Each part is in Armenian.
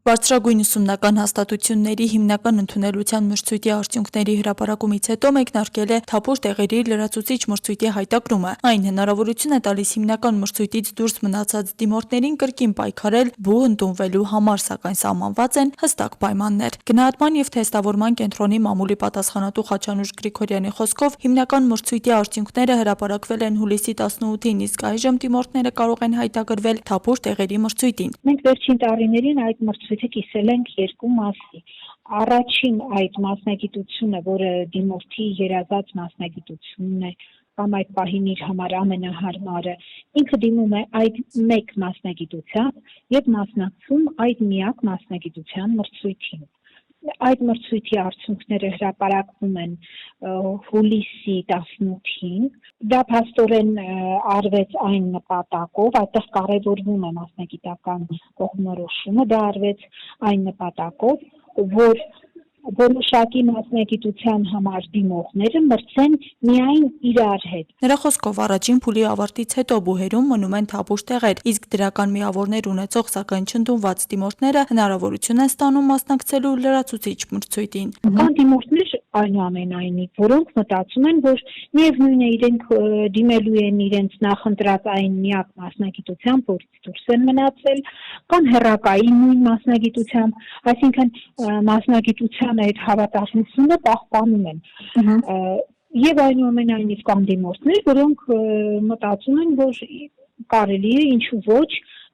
Բարձրագույն ուսումնական հաստատությունների հիմնական ընդունելության մրցույթի արդյունքների հրապարակումից հետո մեկնարկել է թափուր տեղերի լրացուցիչ մրցույթի հայտակրումը։ Այն հնարավորություն է տալիս հիմնական մրցույթից դուրս մնացած դիմորդներին կրկին պայքարել բու ընդունվելու համար, սակայն սահմանված են հստակ պայմաններ։ Գնահատման և թեստավորման կենտրոնի մամուլի պատասխանատու Խաչանուշ Գրիգորյանի խոսքով հիմնական մրցույթի արդյունքները հրապարակվել են հուլիսի 18-ին, իսկ այժմ դիմորդները կարող են հայտագրվել թափուր տեղերի մրցույթին։ Մենք վերջին տարիներին այդ մրցույթը կիսել ենք երկու մասի։ Առաջին այդ մասնագիտությունը, որը դիմորդի երազած մասնագիտությունն է, կամ այդ պահին իր համար ամենահարմարը, ինքը դիմում է այդ մեկ մասնագիտության եւ մասնակցում այդ միակ մասնագիտության մրցույթին։ Այդ մրցույթի արդյունքները հրապարակվում են հուլիսի 18-ին։ Դա փաստորեն արվեց այն նպատակով, այդտեղ կարևորվում է մասնագիտական կողմնորոշումը, դա արվեց այն նպատակով, որ որոշակի մասնագիտության համար դիմողները մրցեն միայն իրար հետ։ Նրա խոսքով առաջին փուլի ավարտից հետո բուհերում մնում են թափուր տեղեր, իսկ դրական միավորներ ունեցող, սակայն չընդունված դիմորդները հնարավորություն են ստանում մասնակցելու լրացուցիչ մրցույթին։ Կան դիմորդներ այնուամենայնիվ, որոնք մտածում են, որ միևնույն է իրենք դիմելու են իրենց նախընտրած այն միակ մասնագիտությամբ, որից դուրս են մնացել, կան հեռակայի նույն մասնագիտությամբ, այսինքն մասնագիտության այդ հավատարմությունը պահպանում են։ Եվ այնուամենայնիվ կան դիմորդներ, որոնք մտածում են, որ կարելի է ինչու ոչ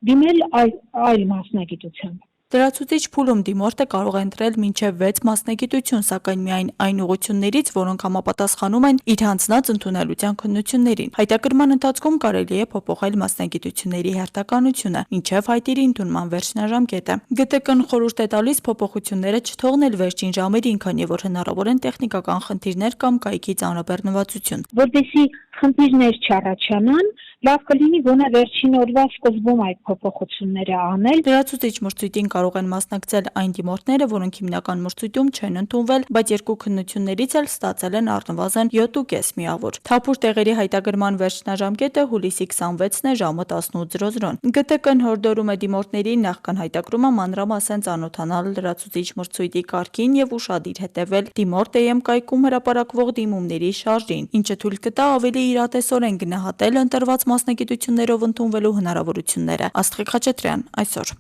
դիմել այլ մասնագիտությամբ։ Լրացուցիչ փուլում դիմորդը կարող է ընտրել մինչև 6 մասնագիտություն, սակայն միայն այն ուղղություններից, որոնք համապատասխանում են իր հանձնած ընդունելության քննություններին։ Հայտակրման ընթացքում կարելի է փոփոխել մասնագիտությունների հերթականությունը, մինչև հայտերի ընդունման վերջնաժամկետը։ ԳՏԿ-ն խորհուրդ է տալիս փոփոխությունները չթողնել վերջին ժամերին, քանի որ հնարավոր են տեխնիկական խնդիրներ կամ կայքի ծանրաբեռնվածություն։ Որպեսզի խնդիրներ չառաջանան, լավ կլինի գոնե վերջին օրվա սկզբում այդ փոփոխությունները անել։ Լրացուցիչ մրցույթին կարող են մասնակցել այն դիմորդները, որոնք հիմնական մրցույթում չեն ընդունվել, բայց երկու քննություններից էլ ստացել են առնվազն 7.5 միավոր։ Թափուր տեղերի հայտագրման վերջնաժամկետը հուլիսի 26-ն է ժամը 18:00։ ԳՏԿ-ն հորդորում է դիմորդներին նախքան հայտակրումը մանրամասն ծանոթանալ լրացուցիչ մրցույթի կարգին եւ ուշադիր հետեւել դիմորդ.am կայքում հրապարակվող դիմումների շարժին, ինչը թույլ կտա ավելի իրատեսորեն գնահատել ընտրված մասնագիտություններով ընդունվելու հնարավորությունները։ Աստղիկ Խաչատրյան, այսօր։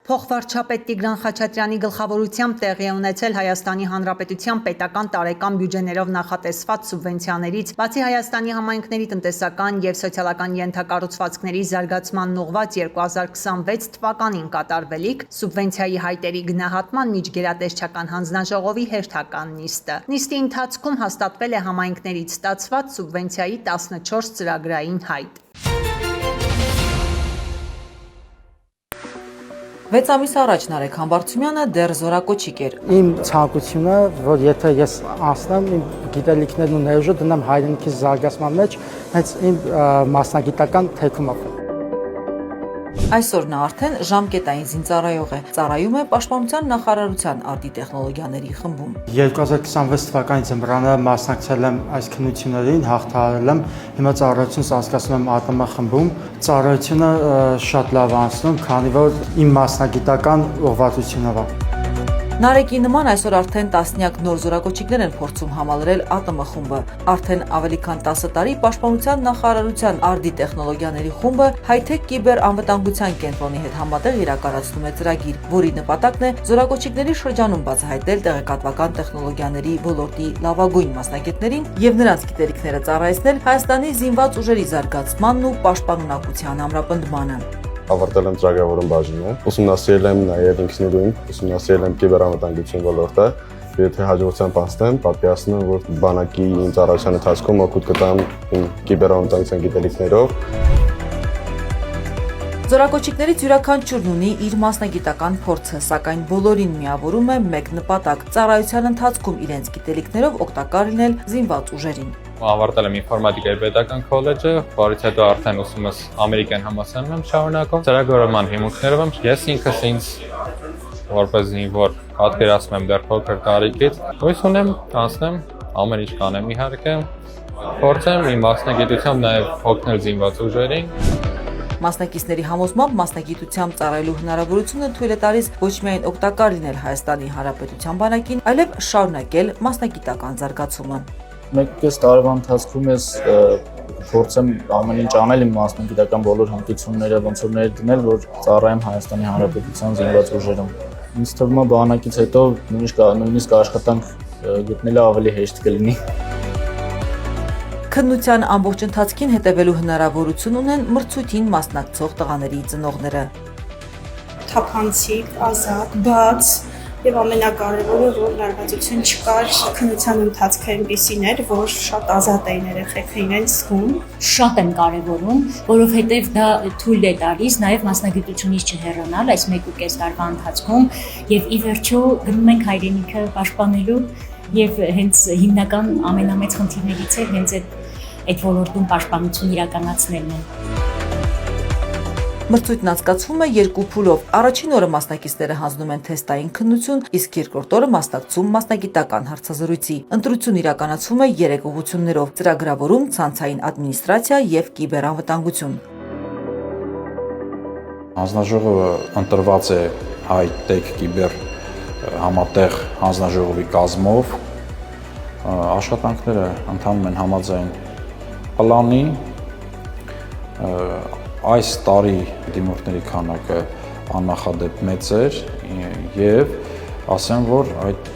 Փոխվարչապետ Տիգրան Խաչատրյանի գլխավորությամբ տեղի է ունեցել Հայաստանի Հանրապետության պետական տարեկան բյուջեներով նախատեսված սուբվենցիաներից, բացի Հայաստանի համայնքների տնտեսական և սոցիալական ենթակառուցվածքների զարգացմանն ուղղված 2026 թվականին կատարվելիք սուբվենցիայի հայտերի գնահատման միջգերատեսչական հանձնաժողովի հերթական նիստը։ Նիստի ընթացքում հաստատվել է համայնքներից ստացված սուբվենցիայի 14 ծրագրային հայտ։ 6 ամիս առաջ Նարեկ Համբարձումյանը դեռ զորակոչիկ էր։ Իմ ցանկությունը, որ եթե ես անցնեմ, իմ գիտելիքներն ու ներուժը դնեմ հայրենիքիս զարգացման մեջ, հենց իմ մասնագիտական թեքումով։ Այսօր նա արդեն ժամկետային զինծառայող է, ծառայում է Պաշտպանության նախարարության արդի տեխնոլոգիաների խմբում։ 2026 թվականի ձմռանը մասնակցել եմ այս քննություններին, հաղթահարել եմ, հիմա ծառայությունս անցկացնում եմ ԱՏՄ խմբում։ Ծառայությունը շատ լավ անցնում, քանի որ իմ մասնագիտական ուղղվածությունով է։ Նարեկի նման այսօր արդեն տասնյակ նոր զորակոչիկներ են փորձում համալրել ԱՏՄ խումբը։ Արդեն ավելի քան 10 տարի Պաշտպանության նախարարության արդի տեխնոլոգիաների խումբը հայ-թեք կիբեր անվտանգության կենտրոնի հետ համատեղ իրականացնում է ծրագիր, որի նպատակն է զորակոչիկների շրջանում բացահայտել տեղեկատվական տեխնոլոգիաների ոլորտի լավագույն մասնագետներին եւ նրանց գիտելիքները ծառայեցնել Հայաստանի զինված ուժերի զարգացմանն ու պաշտպանունակության ամրապնդմանը։ Ավարտել եմ ծրագրավորում բաժինը, ուսումնասիրել եմ նաև ինքնուրույն, ուսումնասիրել եմ կիբերանվտանգություն ոլորտը։ Եթե հաջողությամբ անցնեմ, պատկերացնում եմ, որ բանակի իմ ծառայության ընթացքում օգուտ կտամ իմ կիբերանվտանգության գիտելիքներով։ Զորակոչիկներից յուրաքանչյուրն ունի իր մասնագիտական փորձը, սակայն բոլորին միավորում է մեկ նպատակ՝ ծառայության ընթացքում իրենց գիտելիքներով օգտակար լինել զինված ուժերին։ Ավարտել եմ ինֆորմատիկայի պետական քոլեջը, որից հետո արդեն ուսումս ամերիկյան համալսարանում եմ շարունակում։ Ծրագրավորման հիմունքներով եմ ես ինքս ինձ որպես զինվոր պատկերացնում եմ դեռ փոքր տարիքից։ Հույս ունեմ անցնեմ, ամեն ինչ կանեմ իհարկե, փորձեմ իմ մասնագիտությամբ նաև օգնել զինված ուժերին։ Մասնակիցների համոզմամբ մասնագիտությամբ ծառայելու հնարավորությունը թույլ է տալիս ոչ միայն օգտակար լինել Հայաստանի Հանրապետության բանակին, այլև շարունակել մասնագիտական զարգացումը։ 1.5 տարվա ընթացքում ես փորձեմ ամեն ինչ անել իմ մասնագիտական բոլոր հմտությունները ոնց որ ներդնել, որ ծառայեմ Հայաստանի Հանրապետության զինված ուժերում։ Ինձ թվում է բանակից հետո նույնիսկ աշխատանք գտնելը ավելի հեշտ կլինի։ Քննության ամբողջ ընթացքին հետևելու հնարավորություն ունեն մրցույթին մասնակցող տղաների ծնողները։ Թափանցիկ, ազատ, բաց եւ ամենակարևորը, որ լարվածություն չկար քննության ընթացքը այնպիսին էր, որ շատ ազատ էին երեխեքը իրենց զգում։ Շատ եմ կարևորում, որովհետեւ դա թույլ է տալիս նաեւ մասնագիտությունից չհեռանալ այս 1.5 տարվա ընթացքում եւ ի վերջո գնում ենք հայրենիքը պաշտպանելու եւ հենց հիմնական ամենամեծ խնդիրներից է հենց այդ ոլորտում պաշտպանություն իրականացնելն է։ Մրցույթն անցկացվում է 2 փուլով։ Առաջին օրը մասնակիցները հանձնում են թեստային քննություն, իսկ երկրորդ օրը մասնակցում մասնագիտական հարցազրույցի։ Ընտրությունն իրականացվում է 3 ուղղություններով՝ ծրագրավորում, ցանցային ադմինիստրացիա եւ կիբերանվտանգություն։ Հանձնաժողովը ընտրված է High-Tech Cyber համատեղ հանձնաժողովի կազմով։ Աշխատանքները ընթանում են համաձայն պլանի։ Այս տարի դիմորդների քանակը աննախադեպ մեծ էր եւ ասեմ, որ այդ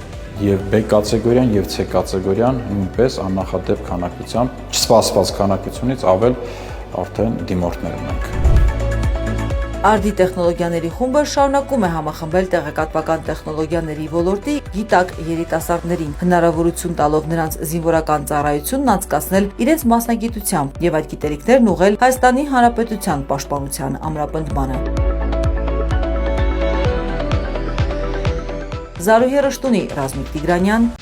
եւ B կատեգորիան եւ C կատեգորիան նույնպես աննախադեպ քանակությամբ, չսպասված քանակությունից ավել արդեն դիմորդներ ունենք։ Արդի տեխնոլոգիաների խումբը շարունակում է համախմբել տեղեկատվական տեխնոլոգիաների ոլորտի գիտակ երիտասարդներին, հնարավորություն տալով նրանց զինվորական ծառայությունն անցկացնել իրենց մասնագիտությամբ եւ այդ գիտելիքներն ուղղել Հայաստանի Հանրապետության պաշտպանության ամրապնդմանը։ Զարուհի Ռշտունի, Ռազմիկ Տիգրանյան։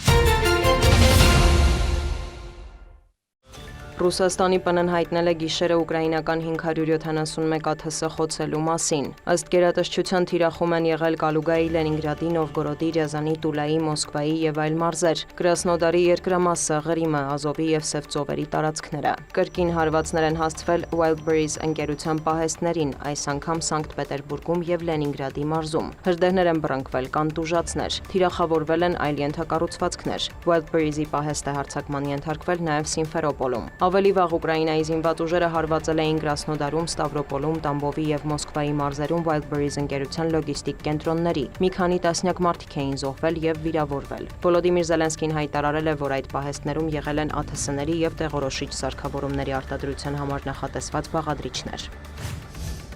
Ռուսաստանի ՊՆ-ն հայտնել է գիշերը ուկրաինական 571 ԱԹՍ խոցելու մասին։ Ըստ գերատեսչության թիրախում են եղել Կալուգայի, Լենինգրադի, Նովգորոդի, Ռիազանի, Տուլայի, Մոսկվայի եւ այլ մարզեր, Կրասնոդարի երկրամասը, Ղրիմը, Ազովի եւ Սևծովերի տարածքները։ Կրկին հարվածներ են հասցվել Wildberries ընկերության պահեստներին, այս անգամ Սանկտ Պետերբուրգում եւ Լենինգրադի մարզում։ Հրդեհներ են բռնկվել, կան տուժածներ, թիրախավորվել են այլ ենթակառուցվածքներ։ Wildberries-ի պահեստը հարձակման ենթարկվել նաեւ Սիմֆերոպոլում։ Ավելի վաղ Ուկրաինայի զինված ուժերը հարվածել էին Կրասնոդարում, Ստավրոպոլում, Տամբովի եւ Մոսկվայի մարզերում Wildberries ընկերության լոգիստիկ կենտրոնների։ Մի քանի տասնյակ մարդիկ էին զոհվել եւ վիրավորվել։ Վոլոդիմիր Զելենսկին հայտարարել է, որ այդ պահեստներում եղել են ԱԹՍ-ների եւ տեղորոշիչ սարքավորումների արտադրության համար նախատեսված բաղադրիչներ։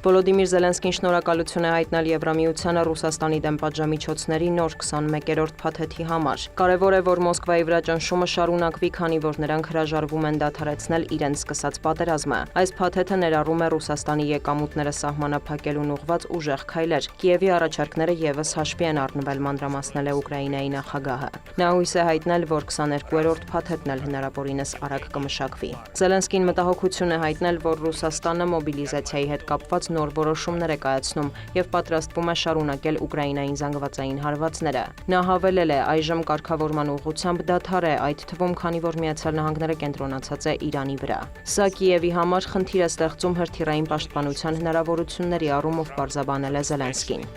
Վոլոդիմիր Զելենսկին շնորհակալություն է հայտնել Եվրամիությանը Ռուսաստանի դեմ պատժամիջոցների նոր 21-րդ փաթեթի համար։ Կարևոր է, որ Մոսկվայի վրա ճնշումը շարունակվի, քանի որ նրանք հրաժարվում են դադարեցնել իրենց սկսած պատերազմը։ Այս փաթեթը ներառում է Ռուսաստանի եկամուտները սահմանափակելուն ուղղված ուժեղ քայլեր։ Կիևի առաջարկները եւս հաշվի են առնվել, մանրամասնել է Ուկրաինայի նախագահը։ Նա հույս է հայտնել, որ 22-րդ փաթեթն էլ հնարավորինս արագ կմշակվի։ Զելենսկին մտահոգություն է հայտնել, որ Ռուսաստանը մոբիլիզացիայի հետ կապված նոր որոշումներ է կայացնում եւ պատրաստվում է շարունակել Ուկրաինային զանգվածային հարվածները։ Նա հավելել է, այժմ կարգավորման ուղղությամբ դադար է, այդ թվում, քանի որ Միացյալ Նահանգները կենտրոնացած է Իրանի վրա։ Սա Կիևի համար խնդիր է ստեղծում հրթիռային պաշտպանության հնարավորությունների առումով, պարզաբանել է Զելենսկին։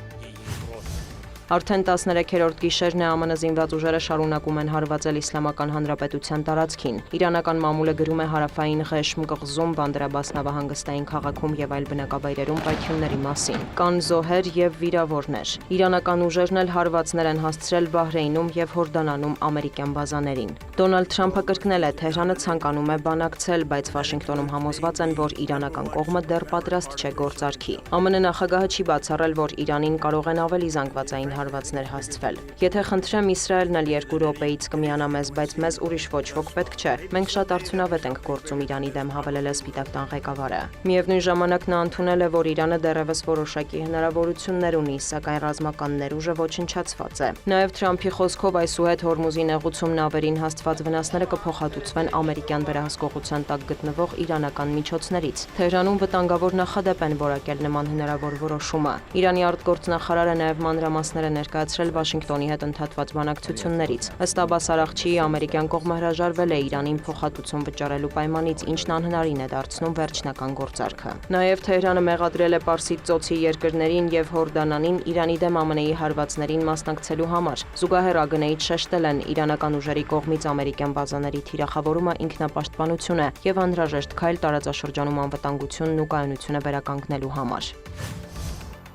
Արդեն 13-րդ գիշերն է ԱՄՆ զինված ուժերը շարունակում են հարվածել Իսլամական Հանրապետության տարածքին։ Իրանական մամուլը գրում է հարավային Ղեշմ կղզում, Բանդրաբաս նավահանգստային քաղաքում եւ այլ բնակավայրերում պայթյունների մասին։ Կան զոհեր եւ վիրավորներ։ Իրանական ուժերն էլ հարվածներ են հասցրել Բահրեյնում եւ Հորդանանում ամերիկյան բազաներին։ Դոնալդ Թրամփը կրկնել է, Թեհրանը ցանկանում է բանակցել, բայց Վաշինգտոնում համոզված են, որ իրանական կողմը դեռ պատրաստ չէ գործարքի։ ԱՄՆ նախագահը չի բացառել, որ Իրանին կարող են ավելի զանգվածային հարվածներ հասցվել։ Եթե խնդրեմ, Իսրայելն էլ 2 րոպեից կմիանա մեզ, բայց մեզ ուրիշ ոչ ոք պետք չէ։ Մենք շատ արդյունավետ ենք գործում Իրանի դեմ, հավելել է Սպիտակ տան ղեկավարը։ Միևնույն ժամանակ նա ընդունել է, որ Իրանը դեռևս որոշակի հնարավորություններ ունի, սակայն ռազմական ներուժը ոչնչացված է։ Նաև Թրամփի խոսքով այսուհետ Հորմուզի նեղուցում նավերին հասցված վնասները կփոխհատուցվեն ամերիկյան վերահսկողության տակ գտնվող իրանական միջոցներից։ Թեհրանում վտանգավոր նախադեպ են որակել նման հնարավոր որոշումը։ Իրանի արտգործնախարարը նաև մանրամասներ է ներկայացրել Վաշինգտոնի հետ ընդհատված բանակցություններից։ Ըստ Աբբաս Արաղչիի, ամերիկյան կողմը հրաժարվել է Իրանին փոխհատուցում վճարելու պայմանից, ինչն անհնարին է դարձնում վերջնական գործարքը։ Նաև Թեհրանը մեղադրել է Պարսից ծոցի երկրներին եւ Հորդանանին Իրանի դեմ ԱՄՆ-ի հարվածներին մասնակցելու համար։ Զուգահեռ ԱԳՆ-ից շեշտել են, իրանական ուժերի կողմից ամերիկյան բազաների թիրախավորումը ինքնապաշտպանություն է եւ անհրաժեշտ քայլ տարածաշրջանում անվտանգությունն ու կայունությունը վերականգնելու համար։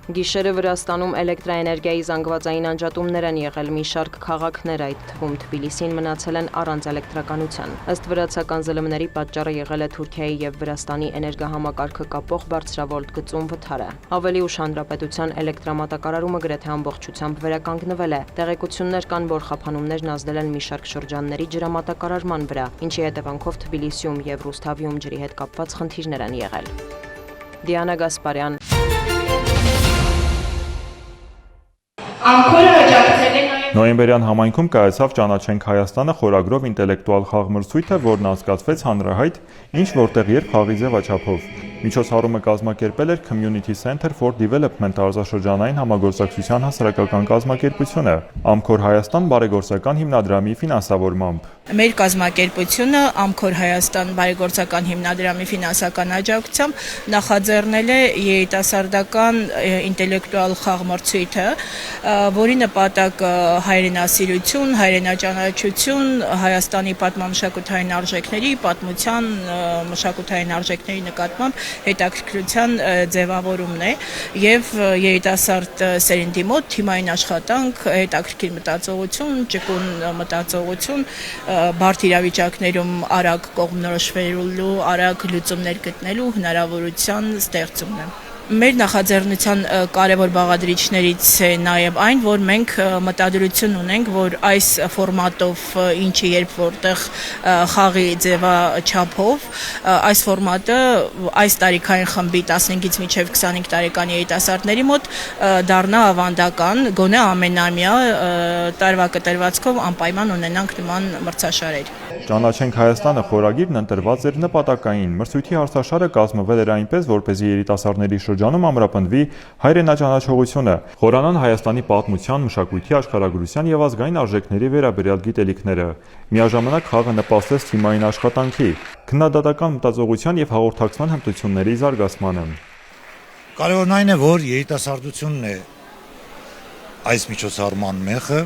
Գիշերը Վրաստանում էլեկտրաէներգիայի զանգվածային անջատումներ են եղել մի շարք քաղաքներ, այդ թվում Թբիլիսին մնացել են առանց էլեկտրականության։ Ըստ վրացական ԶԼՄ-ների պատճառը եղել է Թուրքիայի եւ Վրաստանի էներգահամակարգը կապող բարձրավոլտ գծում վթարը։ Ավելի ուշ հանրապետության էլեկտրամատակարարումը գրեթե ամբողջությամբ վերականգնվել է։ Տեղեկություններ կան, որ խափանումներն ազդել են մի շարք շրջանների ջրամատակարարման վրա, ինչի հետևանքով Թբիլիսիում եւ Ռուսթավիում ջրի հետ կապված խնդիրներ են եղել։ Դիանա Գասպարյան Նոյեմբերյան համայնքում կայացավ «Ճանաչենք Հայաստանը» խորագրով ինտելեկտուալ խաղմրցույթը, որն անցկացվեց հանրահայտ ինչ որտեղ երբ խաղի ձևաչափով։ Միջոցառումը կազմակերպել էր Community Center for Development տարածաշրջանային համագործակցության հասարակական կազմակերպությունը, Ամքոր Հայաստան բարեգործական հիմնադրամի ֆինանսավորմամբ։ Մեր կազմակերպությունը Ամքոր Հայաստան բարեգործական հիմնադրամի ֆինանսական աջակցությամբ նախաձեռնել է երիտասարդական ինտելեկտուալ խաղմրցույթը, որի նպատակը հայրենասիրություն, հայրենաճանաչություն, Հայաստանի պատմամշակութային արժեքների, պատմության մշակութային արժեքների նկատմամբ հետաքրքրության ձևավորումն է եւ երիտասարդ սերնդի մոտ թիմային աշխատանք, հետաքրքիր մտածողություն, ճկուն մտածողություն, բարդ իրավիճակներում արագ կողմնորոշվելու, արագ լուծումներ գտնելու հնարավորության ստեղծումն է։ Մեր նախաձեռնության կարևոր բաղադրիչներից է նաև այն, որ մենք մտադրություն ունենք, որ այս ֆորմատով ինչի երբ որտեղ խաղի ձևաչափով այս ֆորմատը այս տարիքային խմբի 15-ից մինչև 25 տարեկան երիտասարդների մոտ դառնա ավանդական, գոնե ամենամյա տարվա կտրվածքով անպայման ունենանք նման մրցաշարեր։ «Ճանաչենք Հայաստանը» խորագիրն ընտրված էր նպատակային։ Մրցույթի հարցաշարը կազմվել էր այնպես, որպեսզի երիտասարդների շրջանում ամրապնդվի հայրենաճանաչողությունը, խորանան Հայաստանի պատմության, մշակույթի, աշխարհագրության եւ ազգային արժեքների վերաբերյալ գիտելիքները։ Միաժամանակ խաղը նպաստեց թիմային աշխատանքի, քննադատական մտածողության եւ հաղորդակցման հմտությունների զարգացմանը։ Կարևորն այն է, որ երիտասարդությունն է այս միջոցառման մեխը,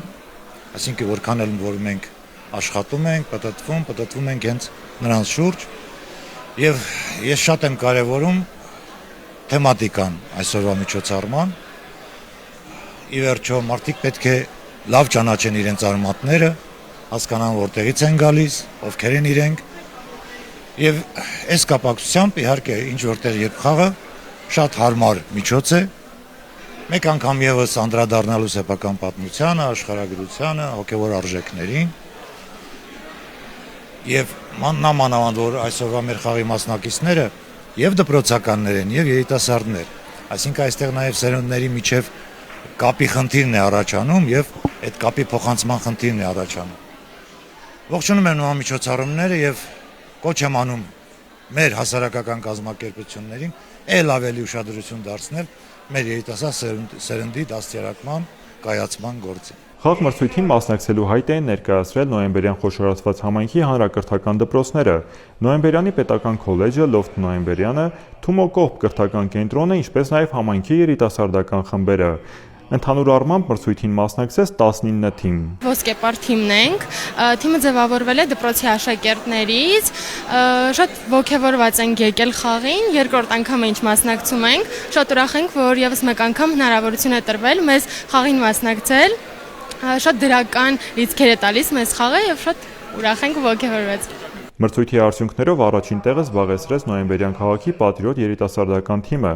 այսինքն որքան էլ որ մենք աշխատում ենք, պատտվում ենք հենց նրանց շուրջ եւ ես շատ եմ կարևորում թեմատիկան այսօրվա միջոցառման։ Ի վերջո մարդիկ պետք է լավ ճանաչեն իրենց արմատները, հասկանան որտեղից են գալիս, ովքեր են իրենք եւ այս կապակցությամբ իհարկե ինչ որտեղ երբ խաղը շատ հարմար միջոց է մեկ անգամ եւս անդրադառնալու սեփական պատմությանը, աշխարհագրությանը, հոգեվոր արժեքներին եւ մանավանդ որ այսօրվա մեր խաղի մասնակիցները եւ դպրոցականներ են եւ երիտասարդներ, այսինքն այստեղ նաեւ սերունդների միջև կապի խնդիրն է առաջանում եւ այդ կապի փոխանցման խնդիրն է առաջանում։ Ողջունում եմ նման միջոցառումները եւ կոչ եմ անում մեր հասարակական կազմակերպություններին ել ավելի ուշադրություն դարձնել մեր երիտասարդ սերնդի դաստիարակման, կայացման գործին։ Խաղմրցույթին մասնակցելու հայտ էին ներկայացրել նոյեմբերյան խոշորացված համայնքի հանրակրթական դպրոցները, Նոյեմբերյանի պետական քոլեջը, Լոֆթ Նոյեմբերյանը, Թումո կողբ կրթական կենտրոնը, ինչպես նաև համայնքի երիտասարդական խմբերը։ Ընդհանուր առմամբ մրցույթին մասնակցեց 19 թիմ։ Ոսկեպար թիմն ենք, թիմը ձևավորվել է դպրոցի աշակերտներից, շատ ոգևորված ենք եկել խաղին, երկրորդ անգամ ինչ մասնակցում ենք, շատ ուրախ ենք, որ եւս մեկ անգամ հնարավորություն է տրվել մեզ խաղին մասնակցել, շատ դրական լիցքեր է տալիս մեզ խաղը եւ շատ ուրախ ենք ու ոգևորված։ Մրցույթի արդյունքներով առաջին տեղը զբաղեցրեց Նոյեմբերյան քաղաքի Պատրիոտ երիտասարդական թիմը։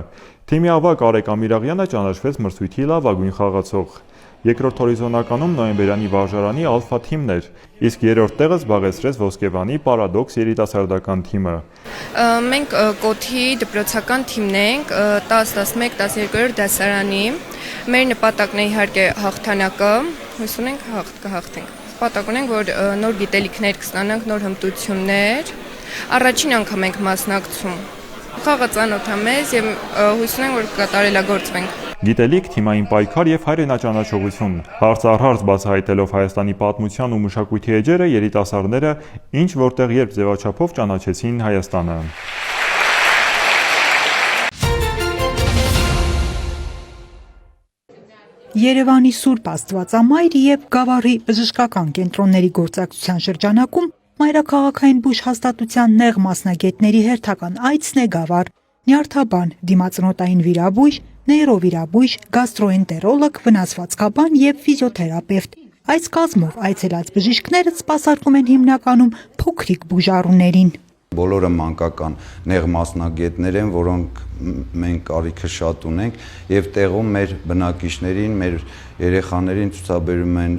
Թիմի ավագ Արեգ Ամիրաղյանը ճանաչվեց մրցույթի լավագույն խաղացող։ Երկրորդ հորիզոնականում Նոյեմբերյանի վարժարանի Ալֆա թիմն էր, իսկ երրորդ տեղը զբաղեցրեց Ոսկեվանի Պարադոքս երիտասարդական թիմը։ Մենք Կոթի դպրոցական թիմն ենք, 10-11-12-րդ դասարանի։ Մեր նպատակն է իհարկե հաղթանակը, հույս ունենք կհաղթենք։ Նպատակ ունենք, որ նոր գիտելիքներ կստանանք, նոր հմտություններ։ Առաջին անգամ ենք մասնակցում։ Խաղը ծանոթ է մեզ եւ հույս ունենք, որ կատարելագործվենք։ Գիտելիք, թիմային պայքար եւ հայրենաճանաչողություն։ Հարց առ հարց բացահայտելով Հայաստանի պատմության ու մշակույթի էջերը, երիտասարդները ինչ որտեղ երբ ձևաչափով ճանաչեցին Հայաստանը։ Երևանի Սուրբ Աստվածամայր եւ Գավառի բժշկական կենտրոնների գործակցության շրջանակում մայրաքաղաքային բուժ հաստատության նեղ մասնագետների հերթական այցն է Գավառ, նյարդաբան, դիմացնոտային վիրաբույժ, նեյրովիրաբույժ, գաստրոենտերոլոգ, վնասվածքաբան եւ ֆիզիոթերապևտ։ Այս կազմով այցելած բժիշկները սպասարկում են հիմնականում փոքրիկ բուժառուներին։ Բոլորը մանկական նեղ մասնագետներ են, որոնք մենք կարիքը շատ ունենք եւ տեղում մեր բնակիչներին, մեր երեխաներին ցուցաբերում են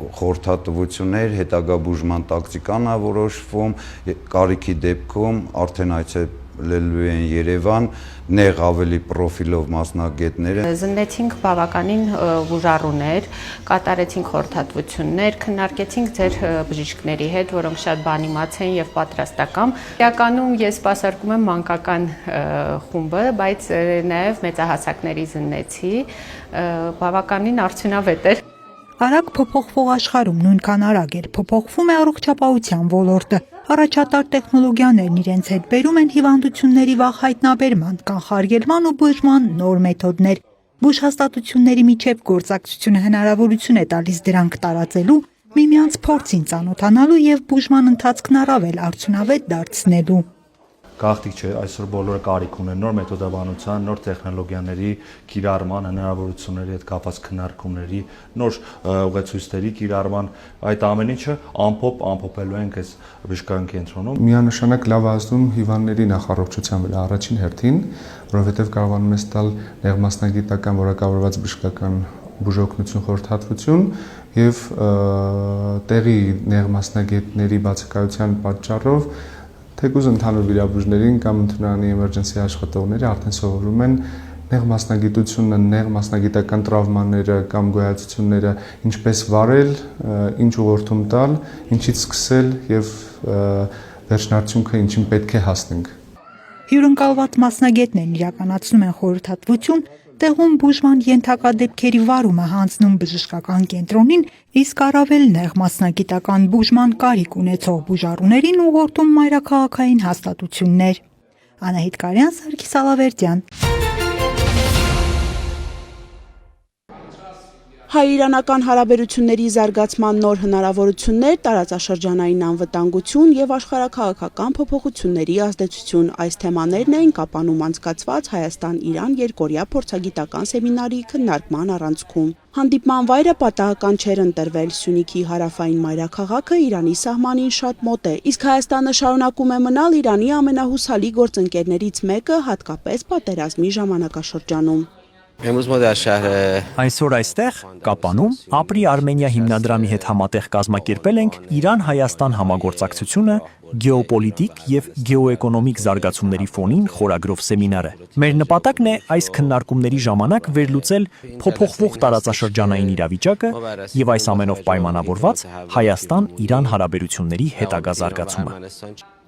խորհրդատվություններ, հետագա բուժման տակտիկան է որոշվում, կարիքի դեպքում արդեն այցելելու են Երևան, նեղ ավելի պրոֆիլով մասնագետները։ Զննեցինք բավականին բուժառուներ, կատարեցինք խորհրդատվություններ, քննարկեցինք ձեր բժիշկների հետ, որոնք շատ բան իմացեն եւ պատրաստական։ Իրականում ես սպասարկում եմ մանկական խումբը, բայց նաեւ մեծահասակների զննեցի, բավականին արդյունավետ էր։ Արագ փոփոխվող աշխարհում նույնքան արագ էլ փոփոխվում է առողջապահության ոլորտը։ Առաջատար տեխնոլոգիաներն իրենց հետ բերում են հիվանդությունների վաղ հայտնաբերման, կանխարգելման ու բուժման նոր մեթոդներ։ Բուժհաստատությունների միջև գործակցությունը հնարավորություն է տալիս դրանք տարածելու, միմյանց փորձին ծանոթանալու եւ բուժման ընթացքն առավել արդյունավետ դարձնելու։ Գաղտնիք չէ, այսօր բոլորը կարիք ունեն նոր մեթոդաբանության, նոր տեխնոլոգիաների կիրառման, հնարավորությունների հետ կապված քննարկումների, նոր ուղեցույցների կիրառման, այդ ամեն ինչը ամփոփելու ենք այս բժշկական կենտրոնում։ Միանշանակ լավ ազդում հիվանդների նախառողջության վրա առաջին հերթին, որովհետև կարողանում ես տալ նեղ մասնագիտական որակավորված բժշկական բուժօգնություն, խորհրդատվություն եւ տեղի նեղ մասնագետների բացակայության պատճառով թեկուզ ընդհանուր վիրաբույժներին կամ ընդունարանի էմերջենսի աշխատողները արդեն սովորում են նեղ մասնագիտությունը, նեղ մասնագիտական տրավմաները կամ գոյացությունները ինչպես վարել, ինչ ուղղորդում տալ, ինչից սկսել եւ վերջնարդյունքը ինչին պետք է հասնենք։ Հյուրընկալված մասնագետներն իրականացնում են խորհրդատվություն, տեղում բուժման ենթակա դեպքերի վարումը հանձնում բժշկական կենտրոնին, իսկ առավել նեղ մասնագիտական բուժման կարիք ունեցող բուժառուներին ուղղորդում մայրաքաղաքային հաստատություններ։ Անահիտ Կարյան, Սարգիս Ալավերդյան։ Հայ-իրանական հարաբերությունների զարգացման նոր հնարավորություններ, տարածաշրջանային անվտանգություն եւ աշխարհաքաղաքական փոփոխությունների ազդեցություն այս թեմաներն էին Կապանում անցկացված Հայաստան-Իրան երկօրյա փորձագիտական սեմինարի քննարկման առանցքում։ Հանդիպման վայրը պատահական չէր ընտրվել, Սյունիքի հարավային մայրաքաղաքը Իրանի սահմանին շատ մոտ է, իսկ Հայաստանը շարունակում է մնալ Իրանի ամենահուսալի գործընկերներից մեկը, հատկապես պատերազմի ժամանակաշրջանում։ Այսօր այստեղ, Կապանում, Ապրի Արմենիա հիմնադրամի հետ համատեղ կազմակերպել ենք Իրան-Հայաստան համագործակցությունը գեոպոլիտիկ եւ գեոէկոնոմիկ զարգացումների ֆոնին խորագրով սեմինարը։ Մեր նպատակն է այս քննարկումների ժամանակ վերլուծել փոփոխվող տարածաշրջանային իրավիճակը եւ այս ամենով պայմանավորված Հայաստան-Իրան հարաբերությունների հետագա զարգացումը։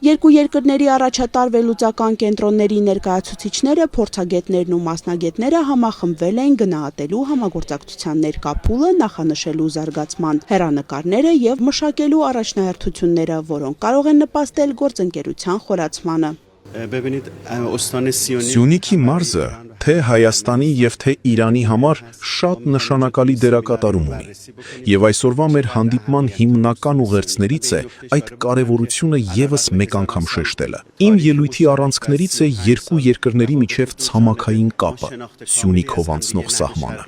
Երկու երկրների առաջատար վերլուծական կենտրոնների ներկայացուցիչները, փորձագետներն ու մասնագետները համախմբվել են գնահատելու համագործակցության ներկա փուլը, նախանշելու զարգացման հեռանկարները եւ մշակելու առաջնահերթությունները, որոնք կարող են նպաստել գործընկերության խորացմանը։ Սյունիքի մարզը թե Հայաստանի եւ թե Իրանի համար շատ նշանակալի դերակատարում ունի։ Եվ այսօրվա մեր հանդիպման հիմնական ուղերձներից է այդ կարևորությունը եւս մեկ անգամ շեշտելը։ Իմ ելույթի առանցքներից է երկու երկրների միջև ցամաքային կապը, Սյունիքով անցնող սահմանը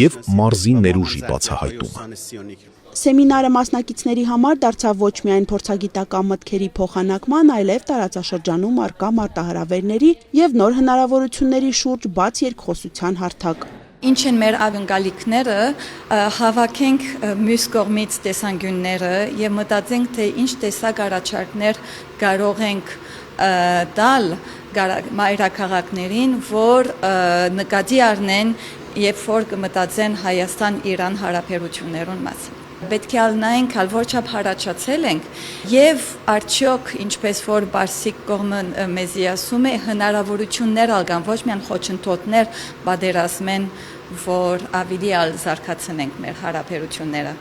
եւ մարզի ներուժի բացահայտումը։ Սեմինարը մասնակիցների համար դարձավ ոչ միայն փորձագիտական մտքերի փոխանակման, այլև տարածաշրջանում առկա մարտահրավերների եւ նոր հնարավորությունների շուրջ բաց երկխոսության հարթակ։ Ինչ են մեր ակնկալիքները, հավաքենք մյուս կողմից տեսանկյունները եւ մտածենք, թե ինչ տեսակ առաջարկներ կարող ենք տալ մայրաքաղաքներին, որ նկատի առնեն, երբ որ կմտածեն Հայաստան-Իրան հարաբերություններուն մասին։ Պետք է ալնայինք, հալ որչապ հարաճացել ենք եւ արդյոք ինչպես որ Բարսիկ կողմը մեզի ասում է, հնարավորություններ ալգան, ոչ միայն խոչընդոտներ պատերազմեն, որ ավելի ալ զարգացնենք մեր հարաբերությունները։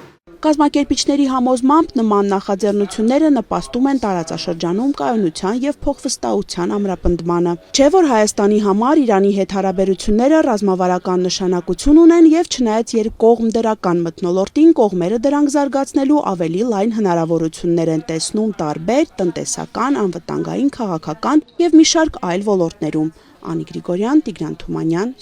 Կազմակերպիչների համոզմամբ նման նախաձեռնությունները նպաստում են տարածաշրջանում կայունության եւ փոխվստահության ամրապնդմանը։ Չէ՞ որ Հայաստանի համար Իրանի հետ հարաբերությունները ռազմավարական նշանակություն ունեն եւ չնայած երկկողմ դրական մթնոլորտին կողմերը դրանք զարգացնելու ավելի լայն հնարավորություններ են տեսնում տարբեր տնտեսական, անվտանգային, քաղաքական եւ մի շարք այլ ոլորտներում։ Անի Գրիգորյան, Տիգրան Թումանյան։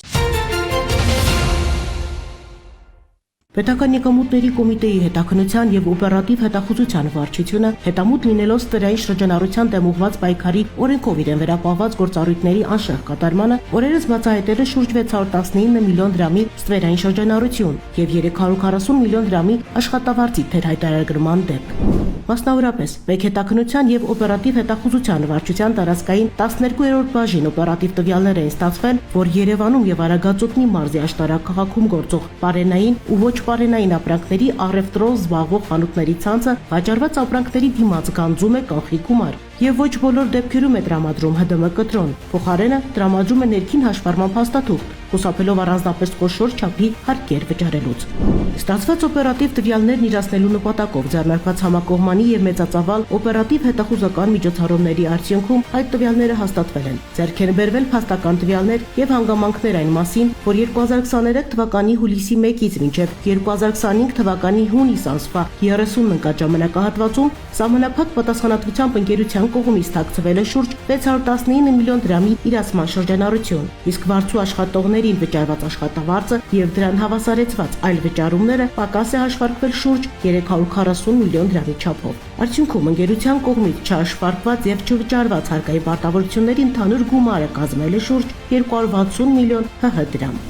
Պետական եկամուտների կոմիտեի հետաքննության եւ օպերատիվ հետախուզության վարչությունը հետամուտ լինելով ստերային շրջանառության դեմ ուղղված պայքարի օրենքով իրեն վերապահված գործառույթների անշեղ կատարմանը օրերս բացահայտել է շուրջ 619 միլիոն դրամի ստերային շրջանառություն եւ 340 միլիոն դրամի աշխատավարձի թերհայտարարման դեպք։ Մասնավորապես, Պետ հետաքննության եւ օպերատիվ հետախուզության վարչության տարածքային 12-րդ բաժին օպերատիվ տվյալներ են ստացվել, որ Երևանում եւ Արագածոտնի մարզի աշտարակ քաղաքում գործող պարենային ու ոչ պարենային ապրանքների առևտրով զբաղվող խանութների ցանցը վաճառված ապրանքների դիմաց գանձում է կանխիկ գումար եւ ոչ բոլոր դեպքերում է տրամադրում ՀԴՄ կտրոն։ Փոխարենը տրամադրում է ներքին հաշվառման փաստաթուղթ, խուսափելով առանձնապես խոշոր չափի հարկեր վճարելուց։ Ստացված օպերատիվ տվյալներն իրացնելու նպատակով ձեռնարկված համակողմանի եւ մեծածավալ օպերատիվ հետախուզական միջոցառումների արդյունքում այդ տվյալները հաստատվել են։ Ձեռք են բերվել փաստական տվյալներ եւ հանգամանքներ այն մասին, որ 2023 թվականի հուլիսի 1-ից մինչեւ 2025 թվականի հունիս ամսվա 30 ընկած ժամանակահատվածում սահմանափակ պատասխանատվությամբ ընկերության կողմից թաքցվել է շուրջ 619 միլիոն դրամի իրացման շրջանառություն, իսկ վարձու աշխատողներին վճարված աշխատավարձը եւ դրան հավասարեցված այլ վճարումները պակաս է հաշվարկվել շուրջ 340 միլիոն դրամի չափով։ Արդյունքում ընկերության կողմից չհաշվարկված եւ չվճարված հարկային պարտավորությունների ընդհանուր գումարը կազմել է շուրջ 260 միլիոն ՀՀ դրամ։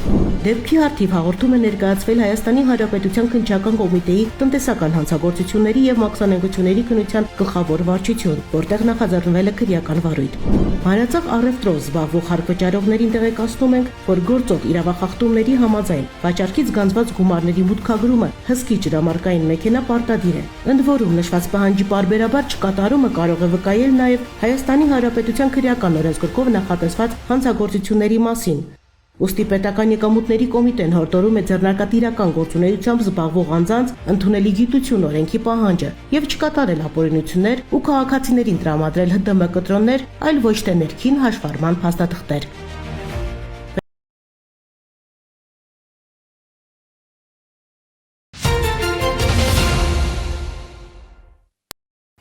Դեպքի հարթիվ հաղորդում է ներկայացվել Հայաստանի Հանրապետության քննչական կոմիտեի տնտեսական հանցագործությունների եւ մաքսանենգությունների քննության գլխավոր վարչություն, որտեղ նախաձեռնվել է քրեական վարույթ։ Հանրացավ առևտրով զբաղվող հարկվճարողներին տեղեկացնում ենք, որ գործող իրավախախտումների համաձայն վաճառքից գանձված գումարների մուտքագրումը հսկի ջրամարկային մեքենա պարտադիր է։ Ընդ որում նշված պահանջի պարբերաբար չկատարումը կարող է վկայել նաեւ Հայաստանի Հանրապետության քրեական օրենսգրքով նախատեսված հանցագործությունների մասին։ Ոստի պետական եկամուտների կոմիտեն հորդորում է ձեռնարկատիրական գործունեությամբ զբաղվող անձանց ընդունելի գիտություն օրենքի պահանջը եւ չկատարել ապօրինություններ ու քաղաքացիներին տրամադրել ՀԴՄ կտրոններ, այլ ոչ թե ներքին հաշվառման փաստաթղթեր։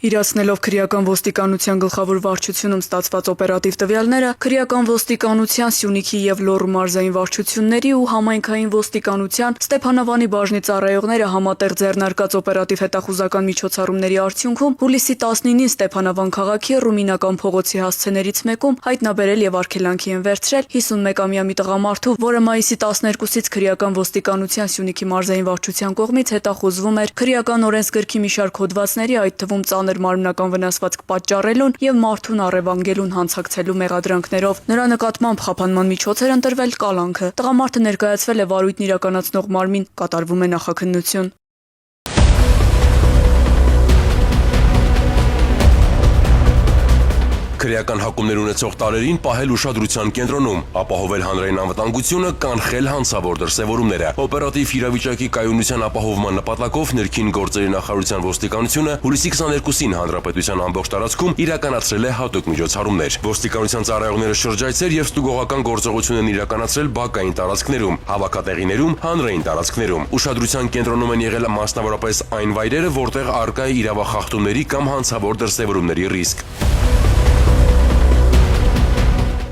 Իրացնելով քրեական ոստիկանության գլխավոր վարչությունում ստացված օպերատիվ տվյալները, քրեական ոստիկանության Սյունիքի եւ Լոռու մարզային վարչությունների ու համայնքային ոստիկանության Ստեփանավանի բաժնի ծառայողները համատեղ ձեռնարկած օպերատիվ հետախուզական միջոցառումների արդյունքում հուլիսի 19-ին Ստեփանավան քաղաքի Ռումինական փողոցի հասցեներից մեկում հայտնաբերել եւ արգելանքի են վերցրել 51-ամյա մի տղամարդու, որը մայիսի 12-ից քրեական ոստիկանության Սյունիքի մարզային վարչության կողմից հետախուզվում էր քրեական օրենսգրքի մի շարք հոդվածների, այդ թվում ծանր մարմնական վնասվածք պատճառելուն եւ մարդուն առևանգելուն հանցակցելու մեղադրանքներով։ Նրա նկատմամբ խափանման միջոց էր ընտրվել կալանքը։ Տղամարդը ներկայացվել է վարույթն իրականացնող մարմին, կատարվում է նախաքննություն։ Քրեական հակումներ ունեցող տարերին պահել ուշադրության կենտրոնում, ապահովել հանրային անվտանգությունը, կանխել հանցավոր դրսևորումները։ Օպերատիվ իրավիճակի կայունության ապահովման նպատակով ներքին գործերի նախարարության ոստիկանությունը հուլիսի 22-ին հանրապետության ամբողջ տարածքում իրականացրել է հատուկ միջոցառումներ։ Ոստիկանության ծառայողները շրջայցեր եւ ստուգողական գործողություն են իրականացրել բակային տարածքներում, հավաքատեղիներում, հանրային տարածքներում։ Ուշադրության կենտրոնում են եղել մասնավորապես այն վայրերը, որտեղ առկա է իրավախախտումների կամ հանցավոր դրսևորումների ռիսկ։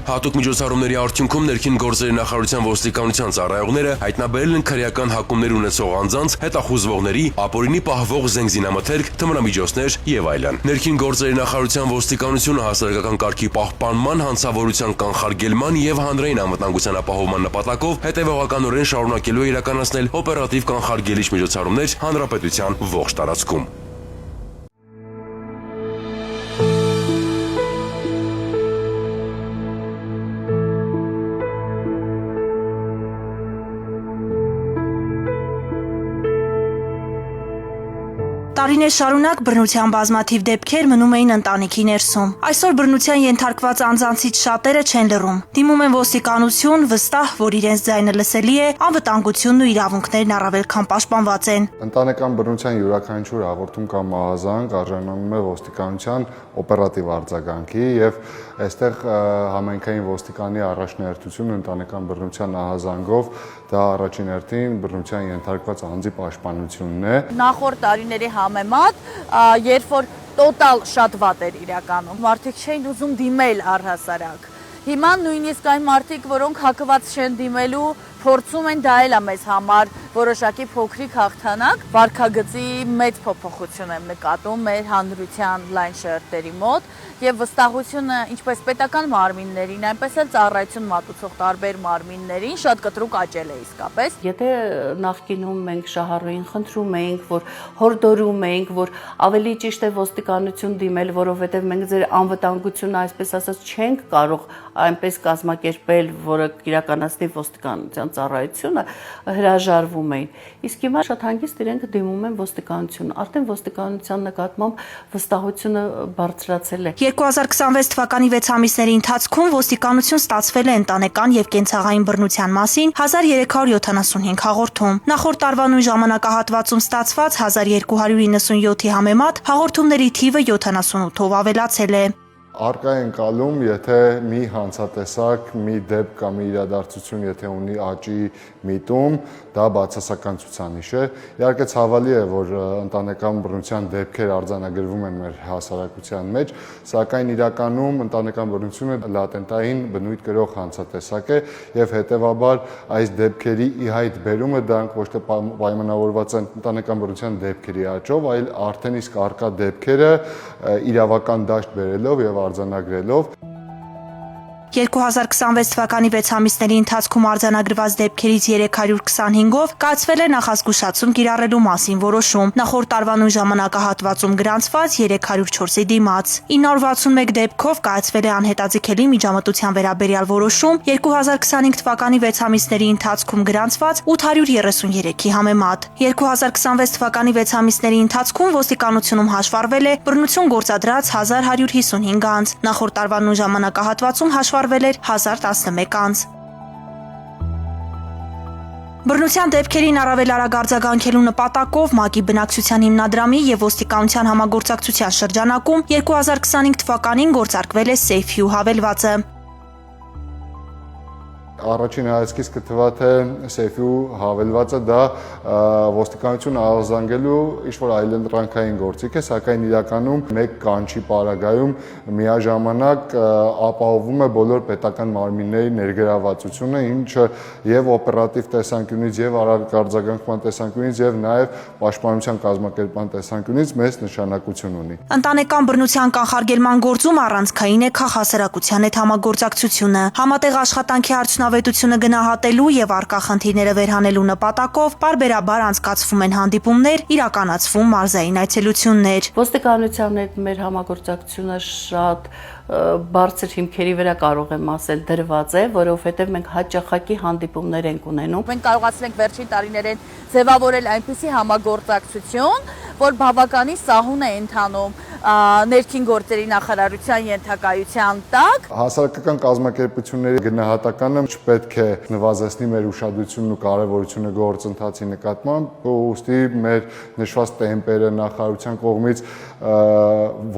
Հատուկ միջոցառումների արդյունքում ներքին գործերի նախարարության ոստիկանության ծառայողները հայտնաբերել են քրեական հակումներ ունեցող անձանց, հետախուզվողների, ապօրինի պահվող զենգզինամթերք, թմրամիջոցներ եւ այլն։ Ներքին գործերի նախարարության ոստիկանությունը հասարակական կարգի պահպանման, հանցավորության կանխարգելման եւ հանրային անվտանգության ապահովման նպատակով հետեւողականորեն շարունակելու է իրականացնել օպերատիվ կանխարգելիչ միջոցառումներ հանրապետության ողջ տարածքում։ Տարիներ շարունակ բռնության բազմաթիվ դեպքեր մնում էին ընտանիքի ներսում։ Այսօր բռնության ենթարկված անձանցից շատերը չեն լռում։ Դիմում են ոստիկանություն, վստահ, որ իրենց ձայնը լսելի է, անվտանգությունն ու իրավունքներն առավել քան պաշտպանված են։ Ընտանեկան բռնության յուրաքանչյուր հաղորդում կամ մահազանգ արժանանում է ոստիկանության օպերատիվ արձագանքի եւ այստեղ համայնքային ոստիկանի առաջնահերթությունը ընտանեկան բռնության ահազանգով դա առաջին հերթին բռնության ենթարկված անձի պաշտպանությունն է։ Նախորդ տարիների համեմատ, երբ որ տոտալ շատ վատ էր իրականում, մարդիկ չէին ուզում դիմել առհասարակ։ Հիմա նույնիսկ այն մարդիկ, որոնք հակված չեն դիմելու, փորձում են, դա էլ է մեզ համար որոշակի փոքրիկ հաղթանակ, վարքագծի մեծ փոփոխություն եմ նկատում մեր հանրության լայն շերտերի մոտ եւ վստահությունը ինչպես պետական մարմիններին, այնպես էլ ծառայություն մատուցող տարբեր մարմիններին շատ կտրուկ աճել է իսկապես։ Եթե նախկինում մենք շահառուին խնդրում էինք, որ հորդորում էինք, որ ավելի ճիշտ է ոստիկանություն դիմել, որովհետեւ մենք ձեր անվտանգությունը, այսպես ասած, չենք կարող այնպես կազմակերպել, որը իրականացնի ոստիկանության ծառայությունը, հրաժարվում էին։ Իսկ հիմա շատ հանգիստ իրենք դիմում են ոստիկանություն։ Արդեն ոստիկանության նկատմամբ վստահությունը բարձրացել է։ 2026 թվականի 6 ամիսների ընթացքում ոստիկանություն ստացվել է ընտանեկան եւ կենցաղային բռնության մասին 1375 հաղորդում։ Նախորդ տարվա նույն ժամանակահատվածում ստացված 1297-ի համեմատ հաղորդումների թիվը 78-ով ավելացել է։ Արկա են կալում, եթե մի հանցատեսակ, մի դեպք կամ իրադարձություն, եթե ունի աճի միտում, դա բացասական ցուցանիշ է։ Իհարկե ցավալի է, որ ընտանեկան բռնության դեպքեր արձանագրվում են մեր հասարակության մեջ, սակայն իրականում ընտանեկան բռնությունը լատենտային բնույթ կրող հանցատեսակ է եւ հետեւաբար այս դեպքերի ի հայտ բերումը դրանք ոչ թե պայմանավորված են ընտանեկան բռնության դեպքերի աճով, այլ արդեն իսկ արկա դեպքերը իրավական դաշտ բերելով եւ արձանագրելով 2026 թվականի 6 ամիսների ընթացքում արձանագրված դեպքերից 325-ով կայացվել է նախազգուշացում կիրառելու մասին որոշում, նախորդ տարվա նույն ժամանակահատվածում գրանցված 304-ի դիմաց։ 961 դեպքով կայացվել է անհետաձգելի միջամտության վերաբերյալ որոշում, 2025 թվականի 6 ամիսների ընթացքում գրանցված 833-ի համեմատ։ 2026 թվականի 6 ամիսների ընթացքում ոստիկանությունում հաշվառվել է բռնություն գործադրած 1155 անձ, նախորդ տարվա նույն ժամանակահատվածում հաշվառվել էր 1011 անձ։ Բռնության դեպքերին առավել արագ արձագանքելու նպատակով ՄԱԿ-ի բնակչության հիմնադրամի եւ ոստիկանության համագործակցության շրջանակում 2025 թվականին գործարկվել է SafeU հավելվածը։ Առաջին հայացքից կթվա թե SafeU հավելվածը դա ոստիկանություն արձանգելու ինչ-որ այլընտրանքային գործիք է, սակայն իրականում մեկ կանչի պարագայում միաժամանակ ապահովում է բոլոր պետական մարմինների ներգրավվածությունը, ինչը եւ օպերատիվ տեսանկյունից եւ արագ արձագանքման տեսանկյունից եւ նաեւ պաշտպանության կազմակերպման տեսանկյունից մեծ նշանակություն ունի։ Ընտանեկան բռնության կանխարգելման գործում առանցքային է քաղաքասարակության հետ համագործակցությունը, համատեղ աշխատանքի արդյունավետությունը գնահատելու եւ առկա խնդիրները վերհանելու նպատակով պարբերաբար անցկացվում են հանդիպումներ, իրականացվում մարզային այցելություններ։ Ոստիկանության հետ մեր համագործակցությունը շատ բարձր հիմքերի վրա կարող եմ ասել դրված է, որովհետև մենք հաճախակի հանդիպումներ ենք ունենում։ Մենք կարողացել ենք վերջին տարիներին ձևավորել այնպիսի համագործակցություն, որ բավականին սահուն է ընթանում ներքին գործերի նախարարության ենթակայության տակ։ Հասարակական կազմակերպությունների գնահատականը չպետք է նվազեցնի մեր ուշադրությունն ու կարևորությունը գործընթացի նկատմամբ, ուստի մեր նշված տեմպերը նախարարության կողմից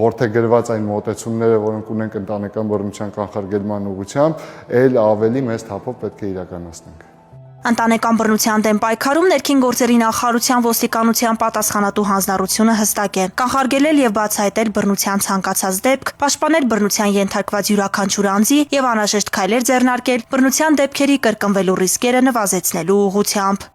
որդեգրված այն մոտեցումները, որոնք ունենք ընտանեկան բռնության կանխարգելման ուղղությամբ, ել ավելի մեծ թափով պետք է իրականացնենք։ Ընտանեկան բռնության դեմ պայքարում ներքին գործերի նախարարության ոստիկանության պատասխանատու հանձնառությունը հստակ է՝ կանխարգելել եւ բացահայտել բռնության ցանկացած դեպք, պաշտպանել բռնության ենթարկված յուրաքանչյուր անձի եւ անհրաժեշտ քայլեր ձեռնարկել բռնության դեպքերի կրկնվելու ռիսկերը նվազեցնելու ուղղությամբ։